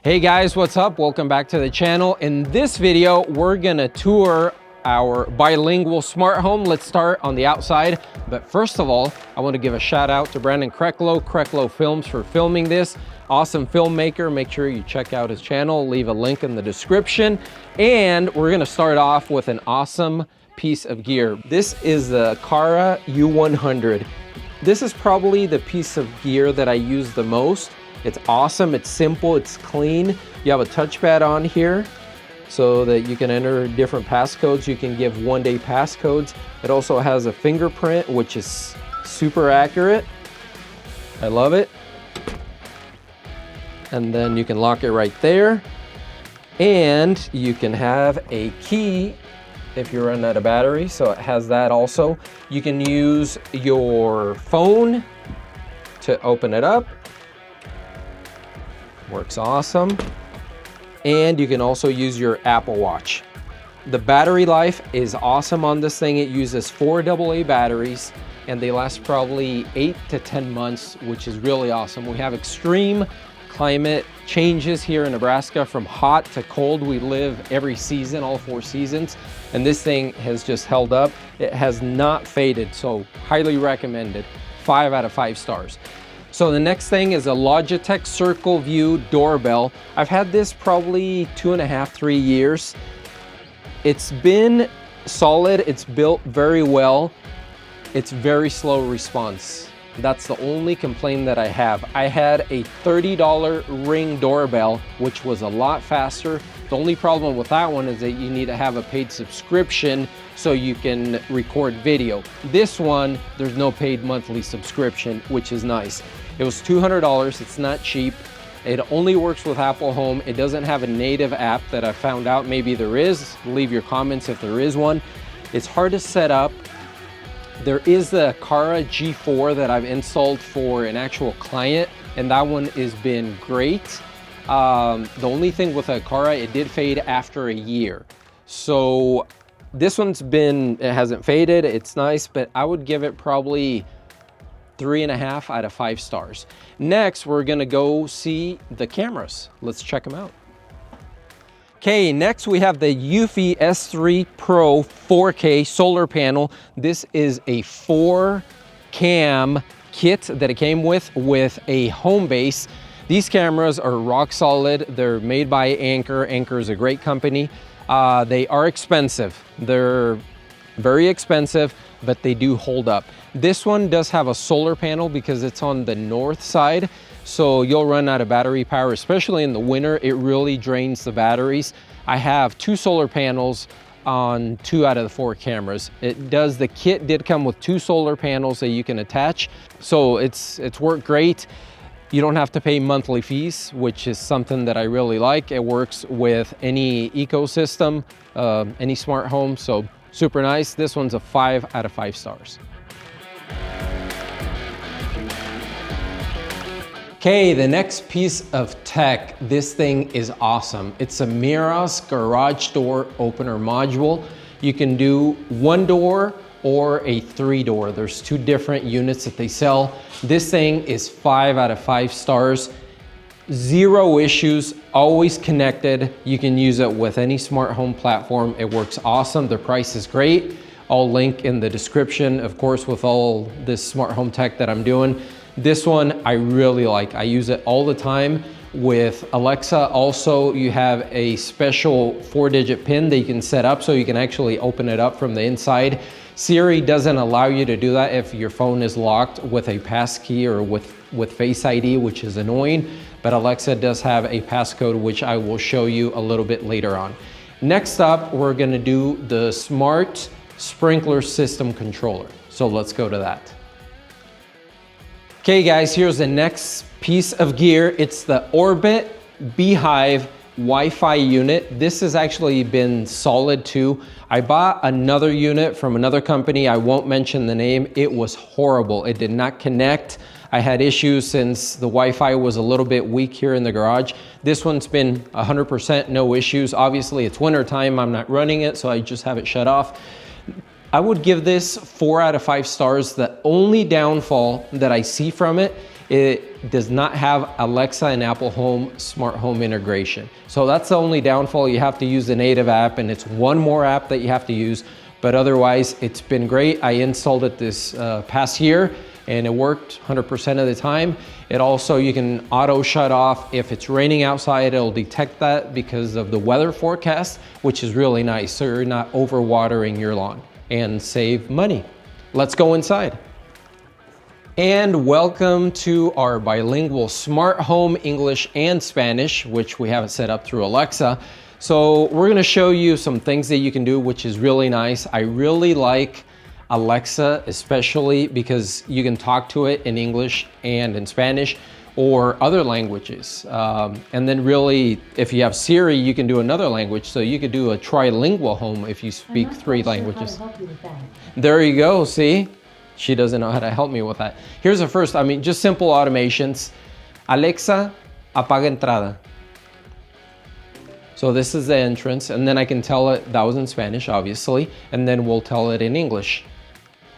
Hey guys, what's up? Welcome back to the channel. In this video, we're gonna tour our Bilingual smart home. Let's start on the outside. But first of all, I want to give a shout out to Brandon Krecklow Films for filming this. Awesome filmmaker. Make sure you check out his channel. Leave a link in the description. And we're gonna start off with an awesome piece of gear. This is the Aqara U100. This is probably the piece of gear that I use the most. It's awesome, it's simple, it's clean. You have a touchpad on here so that you can enter different passcodes. You can give one-day passcodes. It also has a fingerprint, which is super accurate. I love it. And then you can lock it right there. And you can have a key if you run out of battery, so it has that also. You can use your phone to open it up. Works awesome. And you can also use your Apple Watch. The battery life is awesome on this thing. It uses 4 AA batteries and they last probably 8 to 10 months, which is really awesome. We have extreme climate changes here in Nebraska, from hot to cold. We live every season, all 4 seasons, and this thing has just held up. It has not faded, so highly recommended. 5 out of 5 stars. So the next thing is a Logitech Circle View doorbell. I've had this probably 2.5, 3 years. It's been solid, it's built very well. It's very slow response. That's the only complaint that I have. I had a $30 Ring doorbell, which was a lot faster. The only problem with that one is that you need to have a paid subscription so you can record video. This one, there's no paid monthly subscription, which is nice. It was $200, it's not cheap. It only works with Apple Home. It doesn't have a native app that I found out. Maybe there is. Leave your comments if there is one. It's hard to set up. There is the Aqara G4 that I've installed for an actual client, and that one has been great. The only thing with Aqara, it did fade after a year. So this one's it hasn't faded, it's nice, but I would give it probably 3.5 out of 5 stars. Next, we're gonna go see the cameras. Let's check them out. Okay, next we have the Eufy S3 Pro 4K solar panel. This is a 4-cam kit that it came with a home base. These cameras are rock solid. They're made by Anker. Anker is a great company. They are expensive. They're very expensive, but they do hold up. This one does have a solar panel because it's on the north side, so you'll run out of battery power, especially in the winter. It really drains the batteries. I have 2 solar panels on 2 out of the 4 cameras. The kit did come with 2 solar panels that you can attach, so it's worked great. You don't have to pay monthly fees, which is something that I really like. It works with any ecosystem, any smart home, so super nice. This one's a 5 out of 5 stars. Okay, the next piece of tech, this thing is awesome. It's a Miras garage door opener module. You can do 1 door or a 3 door. There's 2 different units that they sell. This thing is 5 out of 5 stars. 0 issues, always connected. You can use it with any smart home platform. It works awesome. The price is great. I'll link in the description, of course, with all this smart home tech that I'm doing. This one I really like. I use it all the time with Alexa. Also, you have a special 4-digit PIN that you can set up so you can actually open it up from the inside. Siri doesn't allow you to do that if your phone is locked with a passkey or with Face ID, which is annoying. But Alexa does have a passcode, which I will show you a little bit later on. Next up, we're gonna do the smart sprinkler system controller. So let's go to that. Okay guys, here's the next piece of gear. It's the Orbit Beehive Wi-Fi unit. This has actually been solid too. I bought another unit from another company. I won't mention the name. It was horrible. It did not connect. I had issues since the Wi-Fi was a little bit weak here in the garage. This one's been 100% no issues. Obviously it's winter time. I'm not running it, so I just have it shut off. I would give this 4 out of 5 stars. The only downfall that I see from it it does not have Alexa and Apple Home smart home integration. So that's the only downfall. You have to use the native app, and it's one more app that you have to use. But otherwise, it's been great. I installed it this past year, and it worked 100% of the time. It also, you can auto shut off. If it's raining outside, it'll detect that because of the weather forecast, which is really nice. So you're not overwatering your lawn and save money. Let's go inside. And welcome to our bilingual smart home English and Spanish, which we have it set up through Alexa. So we're gonna show you some things that you can do, which is really nice. I really like Alexa, especially because you can talk to it in English and in Spanish or other languages. And then really, if you have Siri, you can do another language. So you could do a trilingual home if you speak three languages. How to help you with that. There you go, see? She doesn't know how to help me with that. Here's the first, just simple automations. Alexa, apaga entrada. So this is the entrance, and then I can tell it, that was in Spanish, obviously, and then we'll tell it in English.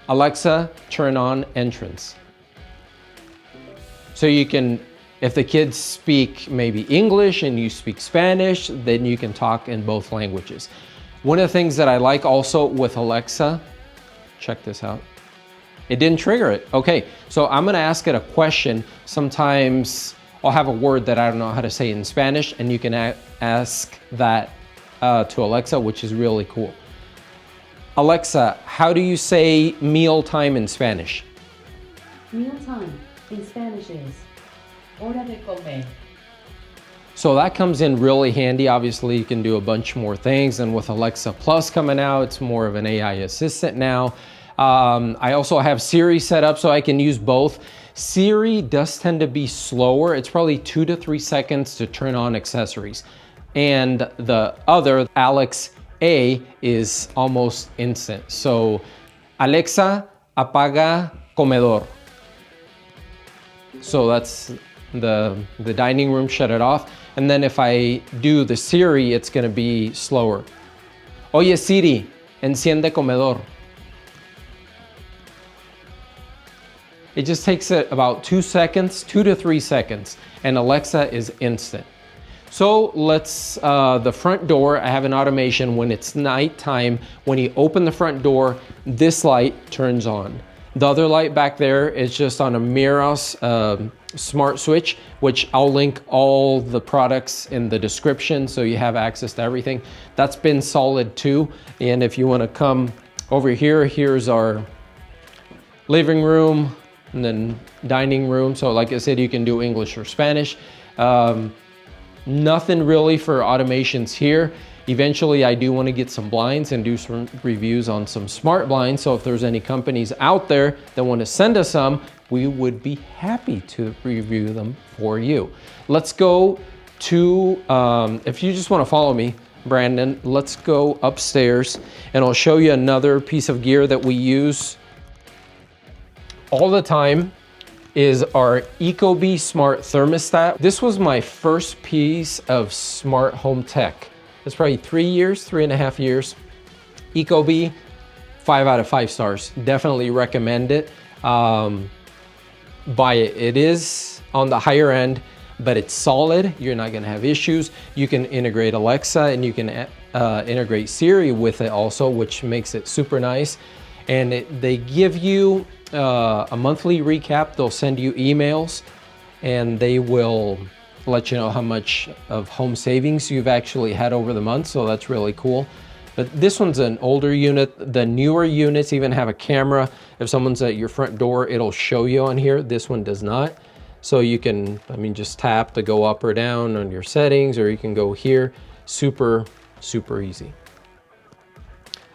Alexa, turn on entrance. So you can, if the kids speak maybe English and you speak Spanish, then you can talk in both languages. One of the things that I like also with Alexa, check this out. It didn't trigger it. Okay, so I'm gonna ask it a question. Sometimes I'll have a word that I don't know how to say in Spanish, and you can ask that to Alexa, which is really cool. Alexa, how do you say meal time in Spanish? Meal time in Spanish is hora de comer. So that comes in really handy. Obviously, you can do a bunch more things, and with Alexa Plus coming out, it's more of an AI assistant now. I also have Siri set up so I can use both. Siri does tend to be slower. It's probably 2 to 3 seconds to turn on accessories. And the other, Alex A, is almost instant. So, Alexa, apaga comedor. So that's the dining room, shut it off. And then if I do the Siri, it's gonna be slower. Oye Siri, enciende comedor. It just takes it about 2 seconds, 2 to 3 seconds, and Alexa is instant. So let's, the front door, I have an automation when it's nighttime. When you open the front door, this light turns on. The other light back there is just on a Miros smart switch, which I'll link all the products in the description so you have access to everything. That's been solid too. And if you wanna come over here, here's our living room, and then dining room. So like I said, you can do English or Spanish. Nothing really for automations here. Eventually, I do want to get some blinds and do some reviews on some smart blinds. So if there's any companies out there that want to send us some, we would be happy to review them for you. Let's go to, if you just want to follow me, Brandon, let's go upstairs and I'll show you another piece of gear that we use all the time is our Ecobee smart thermostat. This was my first piece of smart home tech. It's probably 3.5 years. Ecobee, 5 out of 5 stars. Definitely recommend it. Buy it. It is on the higher end, but it's solid. You're not gonna have issues. You can integrate Alexa and you can integrate Siri with it also, which makes it super nice. And they give you a monthly recap. They'll send you emails and they will let you know how much of home savings you've actually had over the month. So that's really cool. But this one's an older unit. The newer units even have a camera. If someone's at your front door, it'll show you on here. This one does not. So you can, just tap to go up or down on your settings, or you can go here. Super, super easy.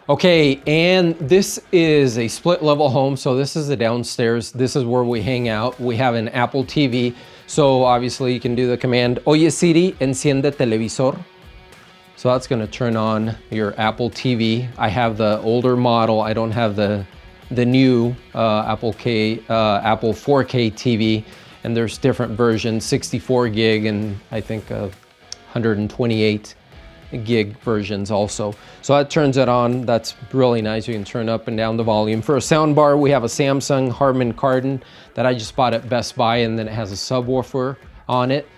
Okay, and this is a split level home. So this is the downstairs. This is where we hang out. We have an Apple TV. So obviously you can do the command, Oye Siri, enciende televisor. So that's gonna turn on your Apple TV. I have the older model. I don't have the new Apple 4K TV. And there's different versions, 64 gig and I think 128 gig versions also. So that turns it on. That's really nice. You can turn up and down the volume. For a sound bar, we have a Samsung Harman Kardon that I just bought at Best Buy, and then it has a subwoofer on it.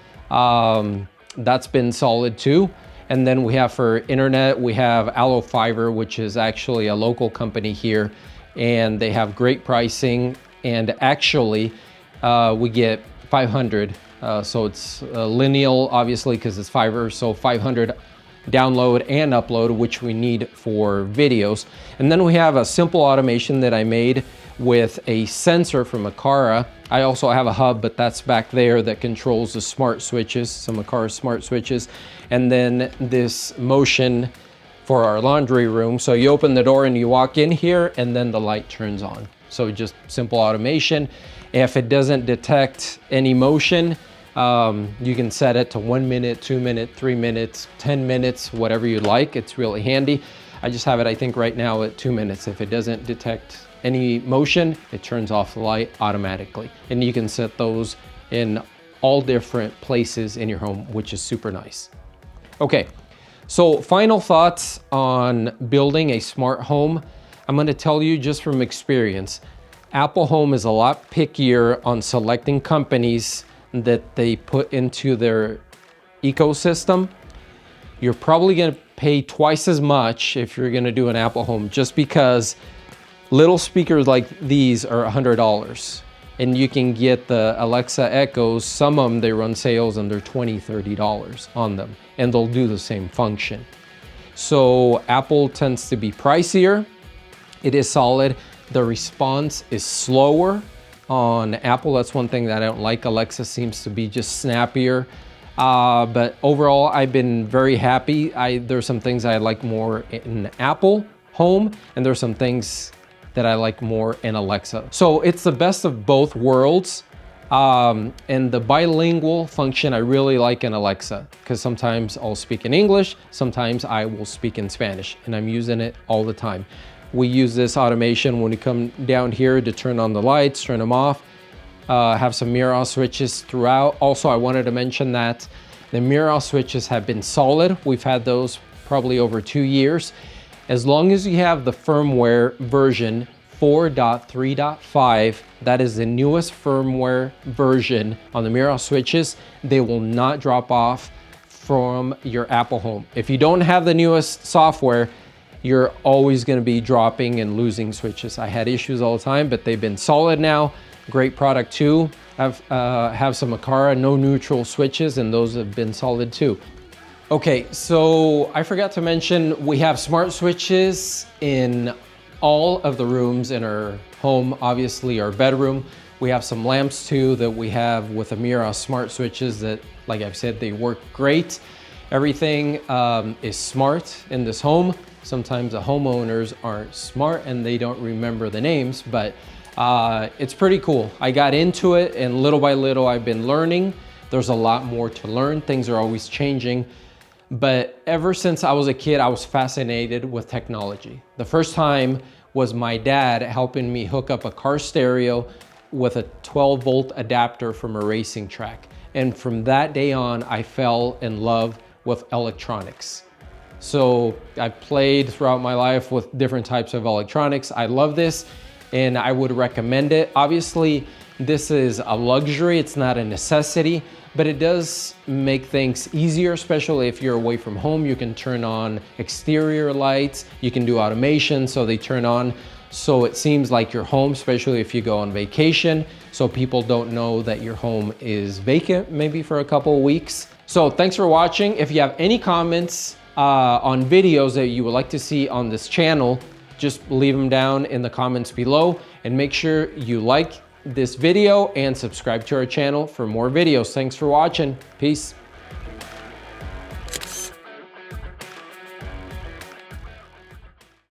That's been solid too. And then we have for internet, we have Allo Fiber, which is actually a local company here, and they have great pricing. And actually, we get 500. So it's lineal, obviously, because it's fiber. So 500 download and upload, which we need for videos. And then we have a simple automation that I made with a sensor from Aqara. I also have a hub, but that's back there, that controls the smart switches, some Aqara smart switches. And then this motion for our laundry room. So you open the door and you walk in here, and then the light turns on. So just simple automation. If it doesn't detect any motion, you can set it to 1 minute, 2 minutes, 3 minutes, 10 minutes, whatever you like. It's really handy. I just have it, I think right now at 2 minutes. If it doesn't detect any motion, it turns off the light automatically. And you can set those in all different places in your home, which is super nice. Okay, so final thoughts on building a smart home. I'm going to tell you just from experience, Apple Home is a lot pickier on selecting companies that they put into their ecosystem. You're probably going to pay twice as much if you're going to do an Apple Home, just because little speakers like these are $100, and you can get the Alexa Echoes. Some of them, they run sales and they're $20, $30 on them, and they'll do the same function. So Apple tends to be pricier. It is solid. The response is slower on Apple. That's one thing that I don't like. Alexa seems to be just snappier. But overall, I've been very happy. There's some things I like more in Apple Home, and there's some things that I like more in Alexa. So it's the best of both worlds. And the bilingual function I really like in Alexa, because sometimes I'll speak in English, sometimes I will speak in Spanish, and I'm using it all the time. We use this automation when we come down here to turn on the lights, turn them off, have some mirror off switches throughout. Also, I wanted to mention that the mirror off switches have been solid. We've had those probably over 2 years. As long as you have the firmware version 4.3.5, that is the newest firmware version on the mirror off switches, they will not drop off from your Apple Home. If you don't have the newest software, you're always going to be dropping and losing switches. I had issues all the time, but they've been solid now. Great product too. Have some Aqara no neutral switches, and those have been solid too. Okay, so I forgot to mention, we have smart switches in all of the rooms in our home. Obviously our bedroom, we have some lamps too that we have with Aqara smart switches that, like I've said, they work great. Everything is smart in this home. Sometimes the homeowners aren't smart and they don't remember the names, but it's pretty cool. I got into it, and little by little I've been learning. There's a lot more to learn. Things are always changing. But ever since I was a kid, I was fascinated with technology. The first time was my dad helping me hook up a car stereo with a 12-volt adapter from a racing track. And from that day on, I fell in love with electronics. So I played throughout my life with different types of electronics. I love this, and I would recommend it. Obviously, this is a luxury, it's not a necessity, but it does make things easier, especially if you're away from home. You can turn on exterior lights, you can do automation so they turn on so it seems like you're home, especially if you go on vacation, so people don't know that your home is vacant maybe for a couple of weeks. So thanks for watching. If you have any comments on videos that you would like to see on this channel, just leave them down in the comments below, and make sure you like this video and subscribe to our channel for more videos. Thanks for watching. Peace.